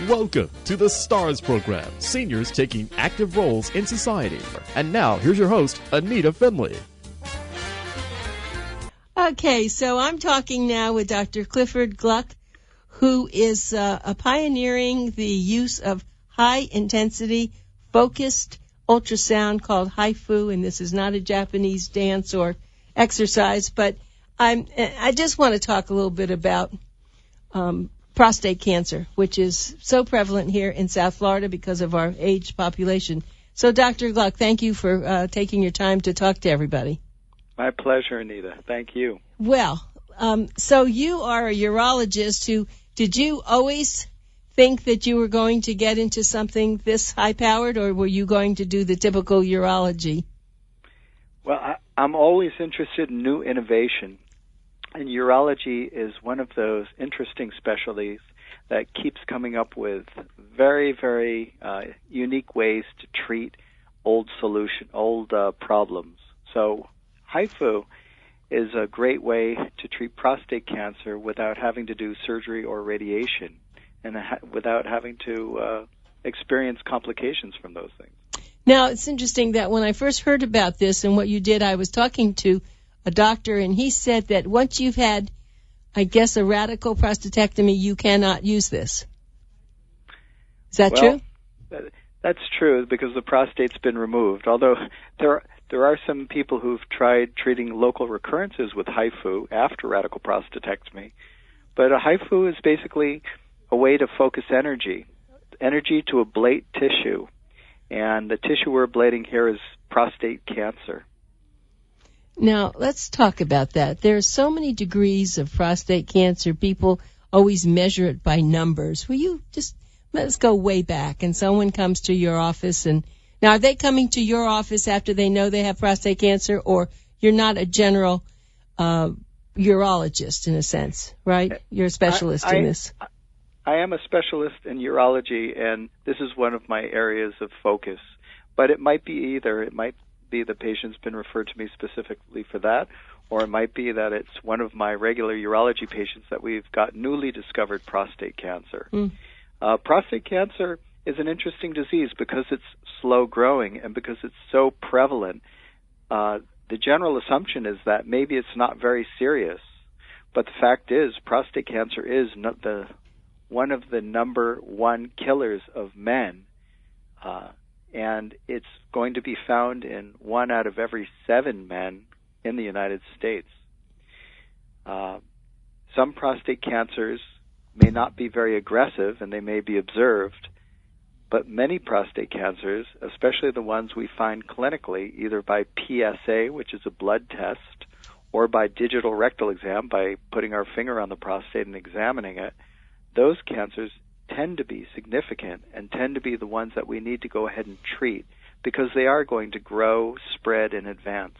Welcome to the STARS program, seniors taking active roles in society. And now, here's your host, ANITA FINLEY. Okay, so I'm talking now with Dr. Clifford Gluck, who is pioneering the use of high-intensity, focused ultrasound called HIFU, and this is not a Japanese dance or exercise, but I just want to talk a little bit about prostate cancer, which is so prevalent here in South Florida because of our aged population. So, Dr. Gluck, thank you for taking your time to talk to everybody. My pleasure, Anita. Thank you. Well, so you are a urologist did you always think that you were going to get into something this high-powered, or were you going to do the typical urology? Well, I'm always interested in new innovation, and urology is one of those interesting specialties that keeps coming up with very, very unique ways to treat old problems. So HIFU is a great way to treat prostate cancer without having to do surgery or radiation and without having to experience complications from those things. Now, it's interesting that when I first heard about this and what you did, I was talking to a doctor, and he said that once you've had, I guess, a radical prostatectomy, you cannot use this. Is that true? That's true because the prostate's been removed, although there are some people who've tried treating local recurrences with HIFU after radical prostatectomy. But a HIFU is basically a way to focus energy to ablate tissue. And the tissue we're ablating here is prostate cancer. Now, let's talk about that. There are so many degrees of prostate cancer. People always measure it by numbers. Will you just let's go way back, and someone comes to your office, and now are they coming to your office after they know they have prostate cancer, or you're not a general urologist in a sense, right? You're a specialist in this. I am a specialist in urology, and this is one of my areas of focus. But it might be either. It might be the patient's been referred to me specifically for that, or it might be that it's one of my regular urology patients that we've got newly discovered prostate cancer. Prostate cancer is an interesting disease because it's slow growing and because it's so prevalent. The general assumption is that maybe it's not very serious, but the fact is prostate cancer is one of the number one killers of men, and it's going to be found in 1 out of every 7 men in the United States. Some prostate cancers may not be very aggressive and they may be observed, but many prostate cancers, especially the ones we find clinically, either by PSA, which is a blood test, or by digital rectal exam, by putting our finger on the prostate and examining it, those cancers tend to be significant and tend to be the ones that we need to go ahead and treat because they are going to grow, spread, and advance.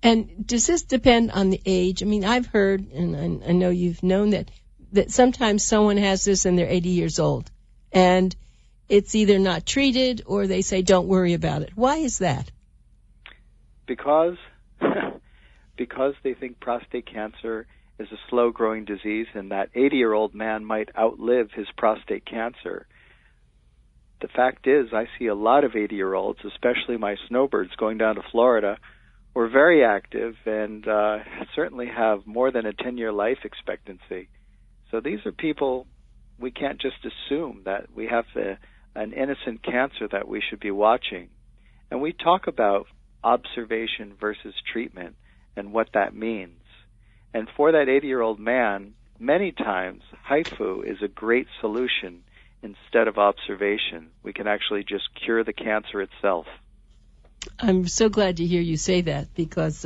And does this depend on the age? I mean, I've heard, and I know you've known that sometimes someone has this and they're 80 years old, and it's either not treated or they say, don't worry about it. Why is that? Because they think prostate cancer is a slow-growing disease and that 80-year-old man might outlive his prostate cancer. The fact is, I see a lot of 80-year-olds, especially my snowbirds going down to Florida, who are very active and certainly have more than a 10-year life expectancy. So these are people, we can't just assume that we have an innocent cancer that we should be watching. And we talk about observation versus treatment and what that means. And for that 80-year-old man, many times HIFU is a great solution instead of observation. We can actually just cure the cancer itself. I'm so glad to hear you say that because,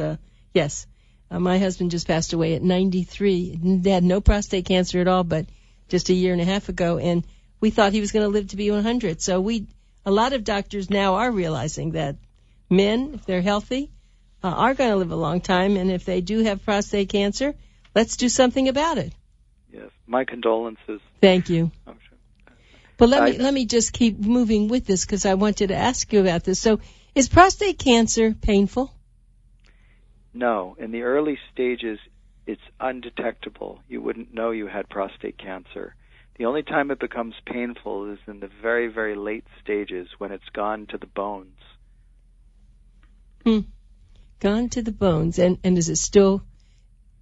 yes, my husband just passed away at 93. He had no prostate cancer at all, but just a year and a half ago, and we thought he was going to live to be 100. So a lot of doctors now are realizing that men, if they're healthy, are going to live a long time, and if they do have prostate cancer, let's do something about it. Yes, my condolences. Thank you. But let me just keep moving with this because I wanted to ask you about this. So, is prostate cancer painful? No. In the early stages, it's undetectable. You wouldn't know you had prostate cancer. The only time it becomes painful is in the very, very late stages when it's gone to the bones. Gone to the bones. And is it still,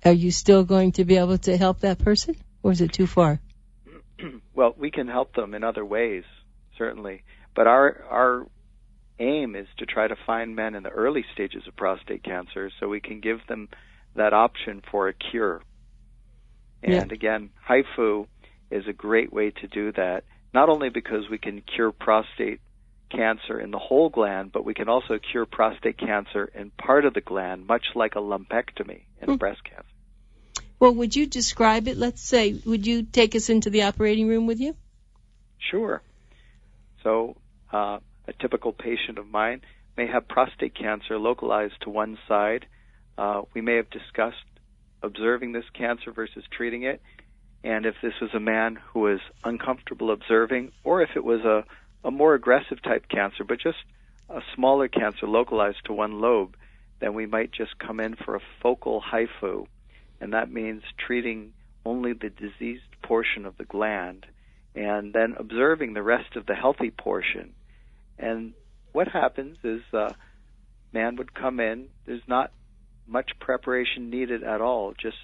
are you still going to be able to help that person, or is it too far? Well, we can help them in other ways, certainly. But our aim is to try to find men in the early stages of prostate cancer so we can give them that option for a cure. And again, HIFU is a great way to do that, not only because we can cure prostate cancer in the whole gland, but we can also cure prostate cancer in part of the gland, much like a lumpectomy in breast cancer. Well, would you describe it? Let's say, would you take us into the operating room with you? Sure. So a typical patient of mine may have prostate cancer localized to one side. We may have discussed observing this cancer versus treating it, and if this was a man who was uncomfortable observing, or if it was a more aggressive type cancer, but just a smaller cancer localized to one lobe, then we might just come in for a focal HIFU, and that means treating only the diseased portion of the gland and then observing the rest of the healthy portion. And what happens is man would come in, there's not much preparation needed at all, just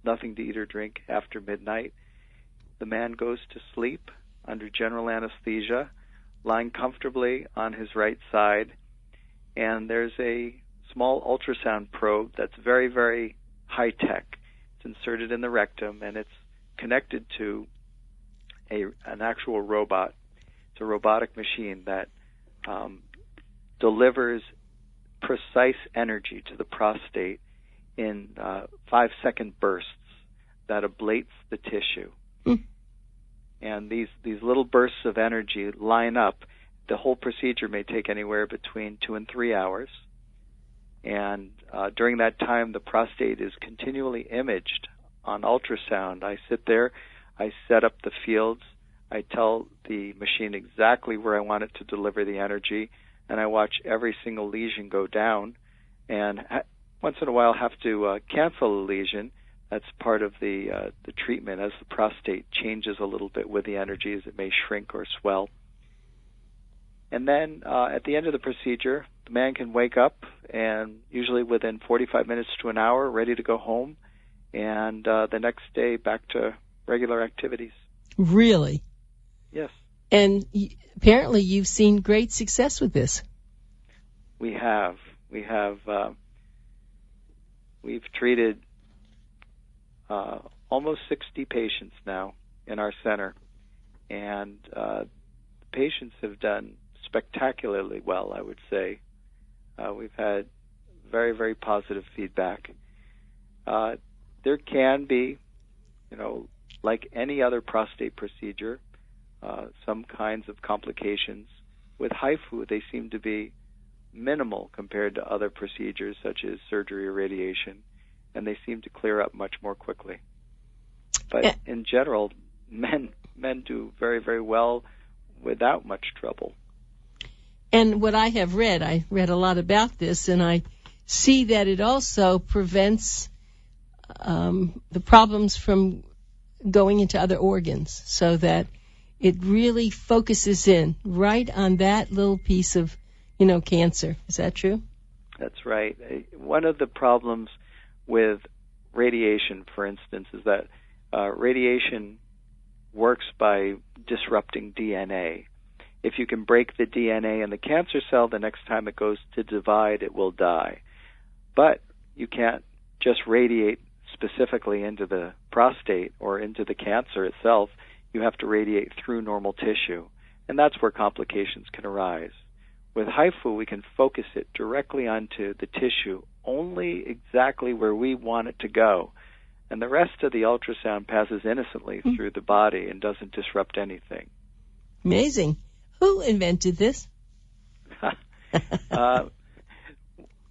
nothing to eat or drink after midnight. The man goes to sleep under general anesthesia, lying comfortably on his right side, and there's a small ultrasound probe that's very, very high-tech. It's inserted in the rectum, and it's connected to an actual robot. It's a robotic machine that delivers precise energy to the prostate in 5-second bursts that ablates the tissue. And these little bursts of energy line up. The whole procedure may take anywhere between 2 and 3 hours. And during that time, the prostate is continually imaged on ultrasound. I sit there, I set up the fields, I tell the machine exactly where I want it to deliver the energy, and I watch every single lesion go down. And once in a while have to cancel a lesion. That's part of the treatment as the prostate changes a little bit with the energy, as it may shrink or swell. And then at the end of the procedure, the man can wake up, and usually within 45 minutes to an hour, ready to go home, and the next day back to regular activities. Really? Yes. And apparently you've seen great success with this. We have. We've treated almost 60 patients now in our center, and patients have done spectacularly well, I would say. We've had very, very positive feedback. There can be, like any other prostate procedure, some kinds of complications. With HIFU, they seem to be minimal compared to other procedures such as surgery or radiation, and they seem to clear up much more quickly. But in general, men do very, very well without much trouble. And what I have read, I read a lot about this, and I see that it also prevents the problems from going into other organs, so that it really focuses in right on that little piece of, cancer. Is that true? That's right. One of the problems with radiation, for instance, is that radiation works by disrupting DNA. If you can break the DNA in the cancer cell, the next time it goes to divide, it will die. But you can't just radiate specifically into the prostate or into the cancer itself. You have to radiate through normal tissue, and that's where complications can arise. With HIFU, we can focus it directly onto the tissue, only exactly where we want it to go, and the rest of the ultrasound passes innocently through the body and doesn't disrupt anything. Amazing. Who invented this?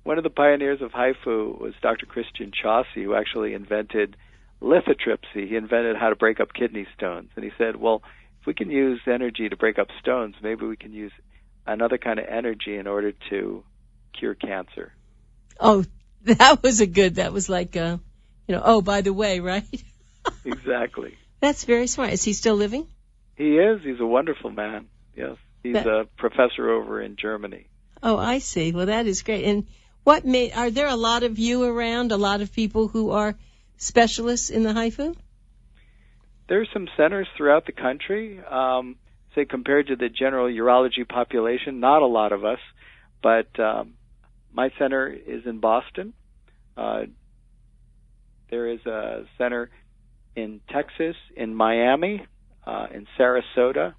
One of the pioneers of HIFU was Dr. Christian Chaucy, who actually invented lithotripsy. He invented how to break up kidney stones. And he said, well, if we can use energy to break up stones, maybe we can use another kind of energy in order to cure cancer. Oh, that was like, oh, by the way, right? Exactly. That's very smart. Is he still living? He is. He's a wonderful man. Yes. He's a professor over in Germany. Oh, I see. Well, that is great. And are there a lot of you around, a lot of people who are specialists in the HIFU? There's some centers throughout the country. Say compared to the general urology population, not a lot of us, but my center is in Boston. There is a center in Texas, in Miami, in Sarasota,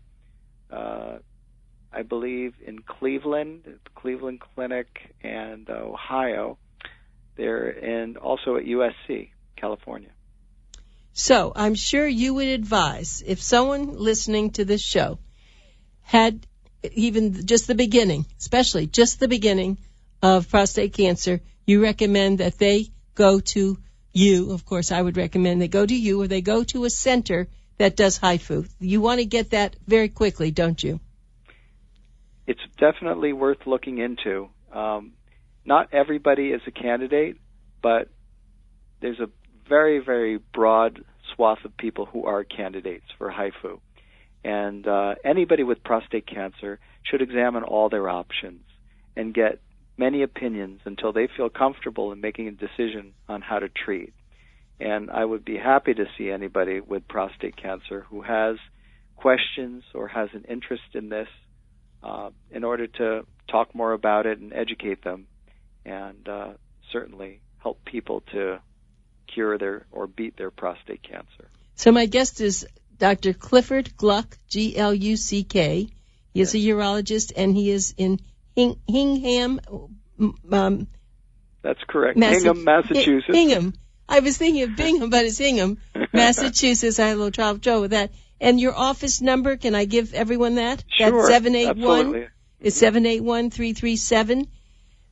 I believe in Cleveland, the Cleveland Clinic, and Ohio. And also at USC, California. So I'm sure you would advise, if someone listening to this show had even just the beginning, especially just the beginning of prostate cancer, you recommend that they go to you. Of course, I would recommend they go to you, or they go to a center that does HIFU. You want to get that very quickly, don't you? It's definitely worth looking into. Not everybody is a candidate, but there's a very, very broad swath of people who are candidates for HIFU. And anybody with prostate cancer should examine all their options and get many opinions until they feel comfortable in making a decision on how to treat. And I would be happy to see anybody with prostate cancer who has questions or has an interest in this in order to talk more about it and educate them, and certainly help people to cure or beat their prostate cancer. So my guest is Dr. Clifford Gluck, Gluck. He is a urologist, and he is in Hingham. That's correct. Hingham, Massachusetts. Hingham. I was thinking of Bingham, but it's Hingham, Massachusetts. I had a little trouble with that. And your office number, can I give everyone that? Sure, that's 781. Absolutely. It's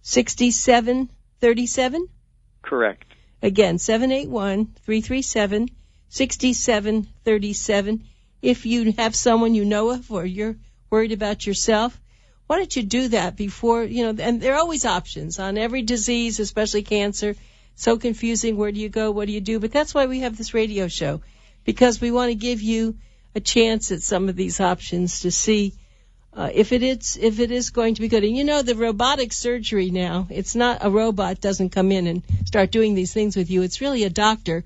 781-337-6737? Correct. Again, 781-337-6737. If you have someone you know of or you're worried about yourself, why don't you do that before, and there are always options on every disease, especially cancer. So confusing. Where do you go? What do you do? But that's why we have this radio show, because we want to give you a chance at some of these options to see if it is going to be good. And the robotic surgery now, it's not a robot doesn't come in and start doing these things with you. It's really a doctor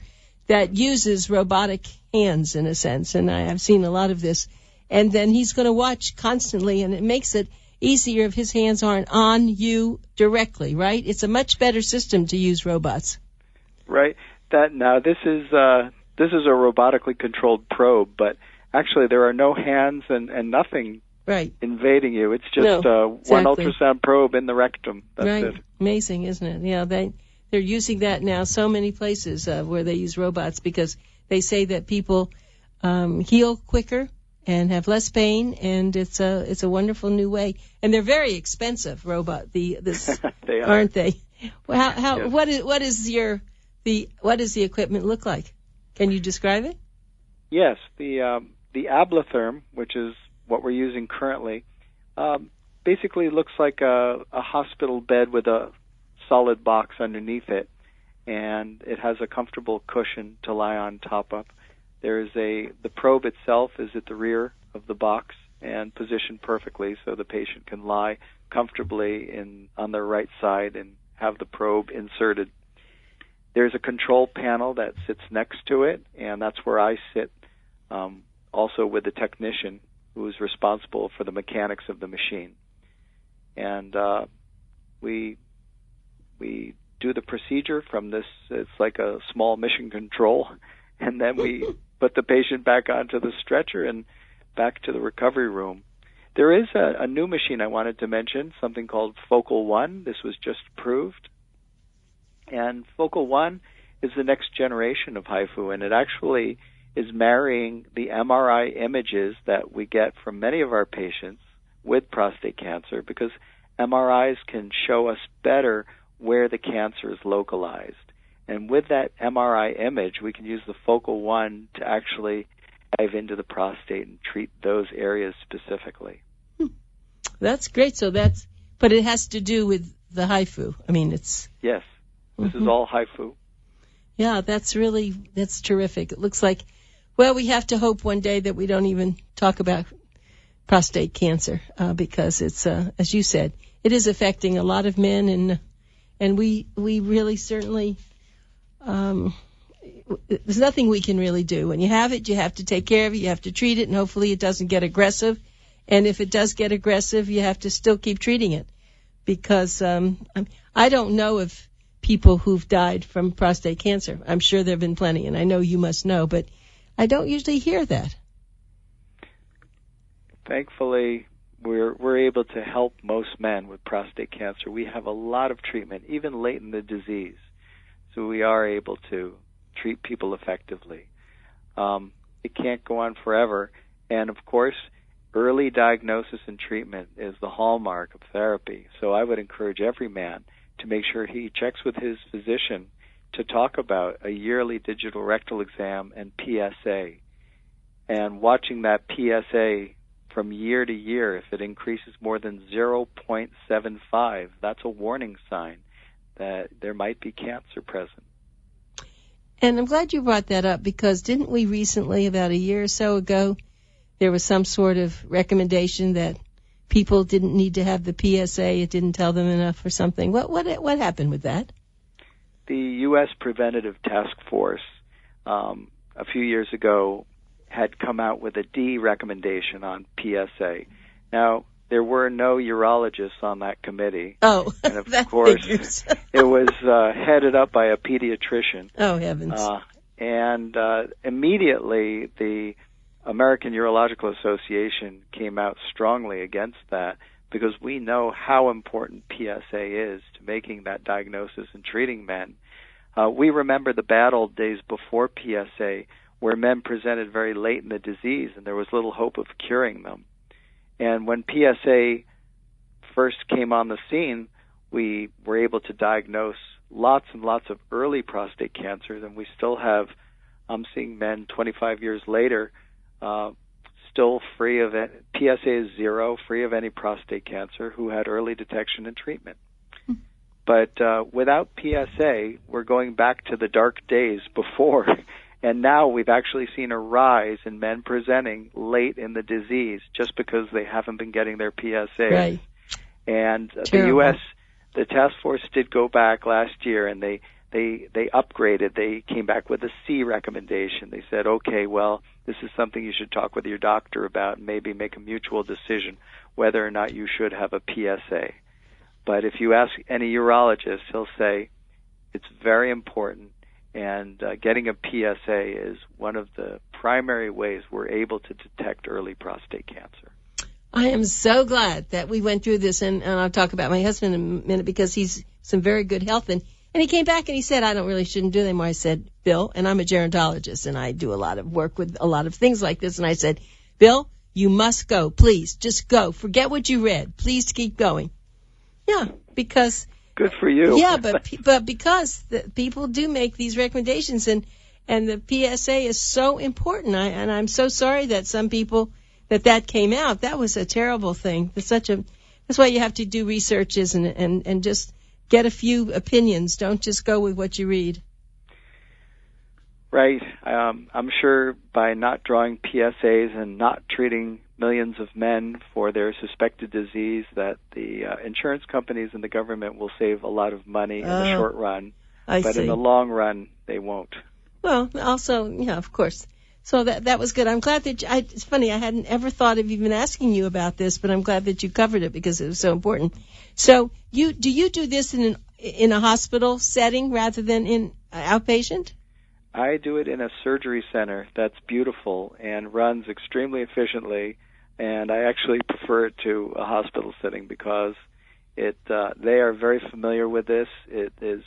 that uses robotic hands in a sense. And I have seen a lot of this. And then he's going to watch constantly, and it makes it easier if his hands aren't on you directly, right? It's a much better system to use robots. Right. This is a robotically controlled probe, but actually there are no hands and nothing invading you. It's just one ultrasound probe in the rectum. That's it. Amazing, isn't it? Yeah, they're using that now so many places where they use robots, because they say that people heal quicker and have less pain, and it's a wonderful new way. And they're very expensive, robot. They are. Aren't they? Well, Yes. What does the equipment look like? Can you describe it? Yes, the Ablatherm, which is what we're using currently, basically looks like a hospital bed with a solid box underneath it, and it has a comfortable cushion to lie on top of. The probe itself is at the rear of the box and positioned perfectly so the patient can lie comfortably on their right side and have the probe inserted. There's a control panel that sits next to it, and that's where I sit, also with the technician who is responsible for the mechanics of the machine. And we do the procedure from this. It's like a small mission control, and then we put the patient back onto the stretcher and back to the recovery room. There is a new machine I wanted to mention, something called Focal One. This was just approved. And Focal One is the next generation of HIFU, and it actually is marrying the MRI images that we get from many of our patients with prostate cancer, because MRIs can show us better where the cancer is localized. And with that MRI image, we can use the Focal One to actually dive into the prostate and treat those areas specifically. That's great. But it has to do with the HIFU. I mean, it's... Yes. This is all HIFU. Yeah, that's terrific. It looks like Well, we have to hope one day that we don't even talk about prostate cancer, because it's, as you said, it is affecting a lot of men, and we really certainly, there's nothing we can really do. When you have it, you have to take care of it, you have to treat it, and hopefully it doesn't get aggressive. And if it does get aggressive, you have to still keep treating it, because I don't know of people who've died from prostate cancer. I'm sure there have been plenty, and I know you must know, but I don't usually hear that. Thankfully, we're able to help most men with prostate cancer. We have a lot of treatment, even late in the disease, so we are able to treat people effectively. It can't go on forever, and of course, early diagnosis and treatment is the hallmark of therapy. So I would encourage every man to make sure he checks with his physician to talk about a yearly digital rectal exam and PSA. And watching that PSA from year to year, if it increases more than 0.75, that's a warning sign that there might be cancer present. And I'm glad you brought that up, because didn't we recently, about a year or so ago, there was some sort of recommendation that people didn't need to have the PSA, it didn't tell them enough or something. What happened with that? The U.S. Preventative Task Force a few years ago had come out with a D recommendation on PSA. Now, there were no urologists on that committee. Oh, and of that course, figures. It was headed up by a pediatrician. Oh, heavens. And immediately, the American Urological Association came out strongly against that, because we know how important PSA is to making that diagnosis and treating men. We remember the bad old days before PSA, where men presented very late in the disease and there was little hope of curing them. And when PSA first came on the scene, we were able to diagnose lots and lots of early prostate cancers, and we still have, I'm seeing men 25 years later, still free of it. PSA is 0, free of any prostate cancer, who had early detection and treatment. But without PSA, we're going back to the dark days before, and now we've actually seen a rise in men presenting late in the disease just because they haven't been getting their PSA. Right. And Terrible. the U.S., the task force did go back last year, and they upgraded. They came back with a C recommendation. They said, okay, well, this is something you should talk with your doctor about and maybe make a mutual decision whether or not you should have a PSA. But if you ask any urologist, he'll say it's very important, and getting a PSA is one of the primary ways we're able to detect early prostate cancer. I am so glad that we went through this, and I'll talk about my husband in a minute, because he's some very good health, and he came back and he said, I shouldn't do it anymore. I said, Bill, and I'm a gerontologist, and I do a lot of work with a lot of things like this, and I said, Bill, you must go. Please, just go. Forget what you read. Please keep going. Yeah, because... Good for you. Yeah, but because people do make these recommendations, and the PSA is so important, and I'm so sorry that some people, that came out. That was a terrible thing. That's why you have to do researches and just get a few opinions. Don't just go with what you read. Right. I'm sure by not drawing PSAs and not treating millions of men for their suspected disease, that the insurance companies and the government will save a lot of money in the short run. But in the long run, they won't. Well, also, yeah, of course. So that was good. I'm glad that it's funny, I hadn't ever thought of even asking you about this, but I'm glad that you covered it because it was so important. So do you do this in a hospital setting rather than in outpatient? I do it in a surgery center that's beautiful and runs extremely efficiently, and I actually prefer it to a hospital setting because they are very familiar with this. It is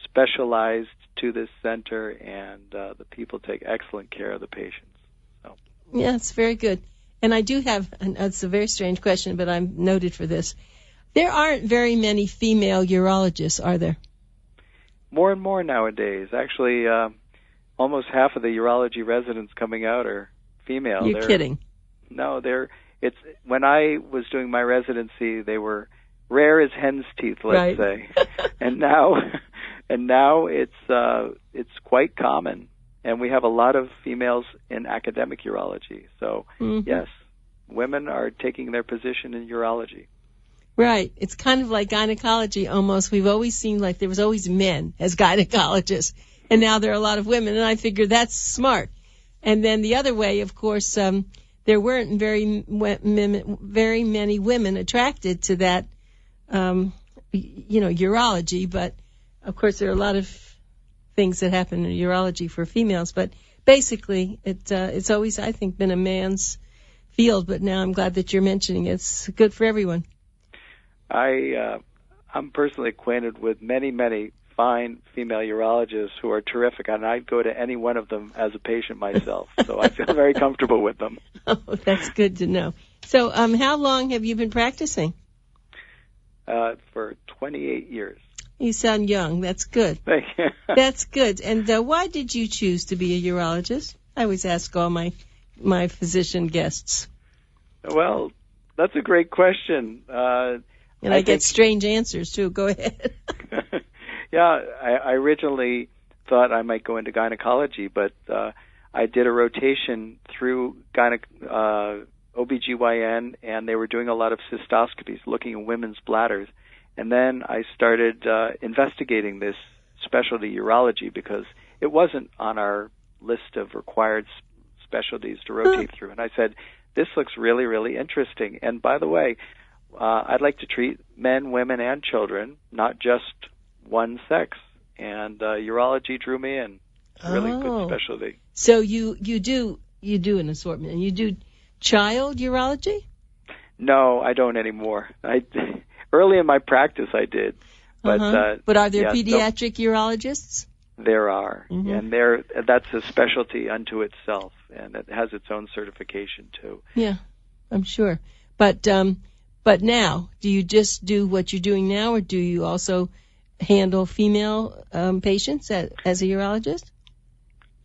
specialized to this center, and the people take excellent care of the patients. So. Yeah, it's very good. And I do have, and it's a very strange question, but I'm noted for this. There aren't very many female urologists, are there? More and more nowadays. Actually, almost half of the urology residents coming out are female. You're kidding. No, when I was doing my residency, they were rare as hen's teeth, let's say. And now it's quite common. And we have a lot of females in academic urology. So, yes, women are taking their position in urology. Right. It's kind of like gynecology almost. We've always seen like there was always men as gynecologists, and now there are a lot of women, and I figure that's smart. And then the other way, of course, there weren't very many women attracted to that, urology, but of course there are a lot of things that happen in urology for females, but basically it's always, I think, been a man's field, but now I'm glad that you're mentioning it. It's good for everyone. I'm personally acquainted with many fine female urologists who are terrific, and I'd go to any one of them as a patient myself, so I feel very comfortable with them. Oh, that's good to know. So how long have you been practicing? For 28 years. You sound young. That's good. Thank you. That's good. And why did you choose to be a urologist? I always ask all my physician guests. Well, that's a great question. And I get strange answers, too. Go ahead. Yeah, I originally thought I might go into gynecology, but I did a rotation through OBGYN, and they were doing a lot of cystoscopies, looking at women's bladders. And then I started investigating this specialty urology because it wasn't on our list of required specialties to rotate through. And I said, this looks really, really interesting. And by the way, I'd like to treat men, women, and children, not just one sex. And urology drew me in. It's a really good specialty. So you do an assortment, and you do child urology? No, I don't anymore. Early in my practice, I did. But are there pediatric urologists? There are, and that's a specialty unto itself, and it has its own certification too. Yeah, I'm sure. But now, do you just do what you're doing now, or do you also handle female patients as a urologist?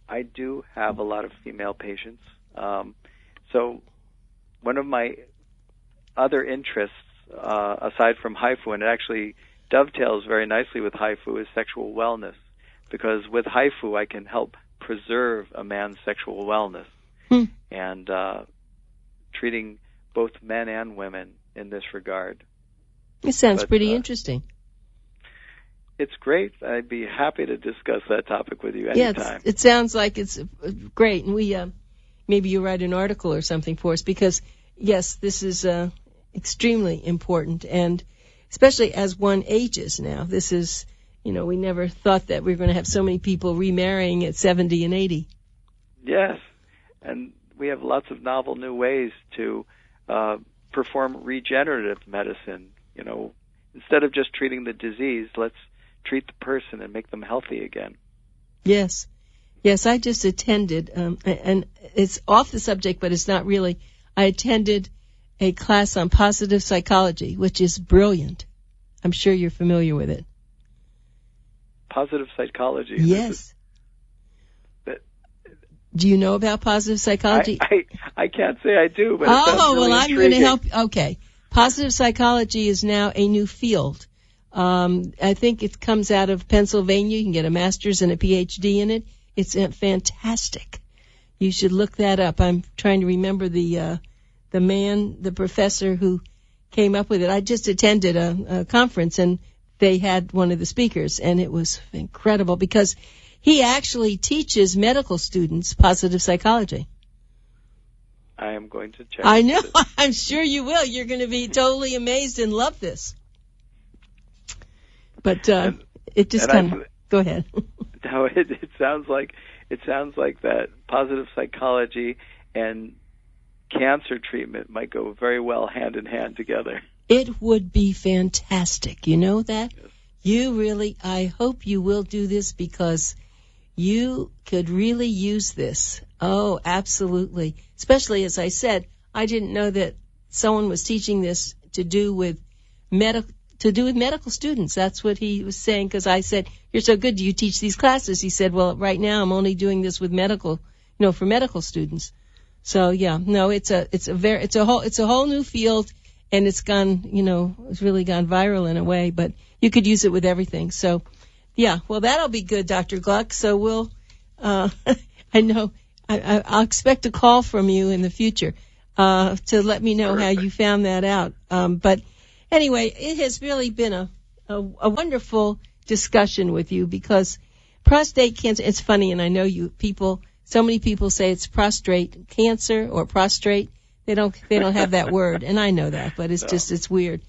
I do have a lot of female patients. So one of my other interests, aside from HIFU, and it actually dovetails very nicely with HIFU, is sexual wellness. Because with HIFU, I can help preserve a man's sexual wellness. And treating both men and women in this regard. It sounds pretty interesting. It's great. I'd be happy to discuss that topic with you anytime. Yeah, it sounds like it's great. And we maybe you write an article or something for us because, yes, this is extremely important. And especially as one ages now, this is, we never thought that we were going to have so many people remarrying at 70 and 80. Yes. And we have lots of novel new ways to perform regenerative medicine. Instead of just treating the disease, let's treat the person and make them healthy again. Yes. Yes, I just attended, and it's off the subject, but it's not really. I attended a class on positive psychology, which is brilliant. I'm sure you're familiar with it. Positive psychology? Yes. Do you know about positive psychology? I can't say I do, but I'm going to help. Okay. Positive psychology is now a new field. I think it comes out of Pennsylvania. You can get a master's and a PhD in it. It's fantastic. You should look that up. I'm trying to remember the professor who came up with it. I just attended a conference, and they had one of the speakers, and it was incredible because he actually teaches medical students positive psychology. I am going to check. I know. I'm sure you will. You're going to be totally amazed and love this. But it just kind of go ahead. No, it sounds like that positive psychology and cancer treatment might go very well hand in hand together. It would be fantastic. You know that? Yes. I hope you will do this because you could really use this. Oh, absolutely. Especially, as I said, I didn't know that someone was teaching this to do with medical students. That's what he was saying, because I said, "You're so good. Do you teach these classes?" He said, "Well, right now I'm only doing this with for medical students." So yeah, no, it's a whole new field, and it's gone, it's really gone viral in a way, but you could use it with everything. So yeah, well, that'll be good, Dr. Gluck. So we'll I know I'll expect a call from you in the future to let me know how you found that out. But anyway, it has really been a wonderful discussion with you, because prostate cancer, it's funny, and I know so many people say it's prostate cancer or prostrate. They don't have that word, and I know that, but it's weird.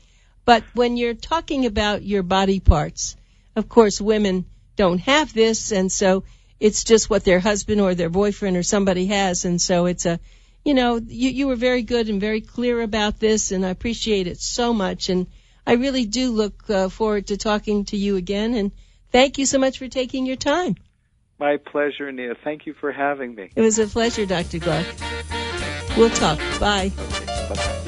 But when you're talking about your body parts, of course, women don't have this, and so it's just what their husband or their boyfriend or somebody has, and so it's you were very good and very clear about this, and I appreciate it so much, and I really do look forward to talking to you again, and thank you so much for taking your time. My pleasure, Nia. Thank you for having me. It was a pleasure, Dr. Gluck. We'll talk. Bye. Okay, bye-bye.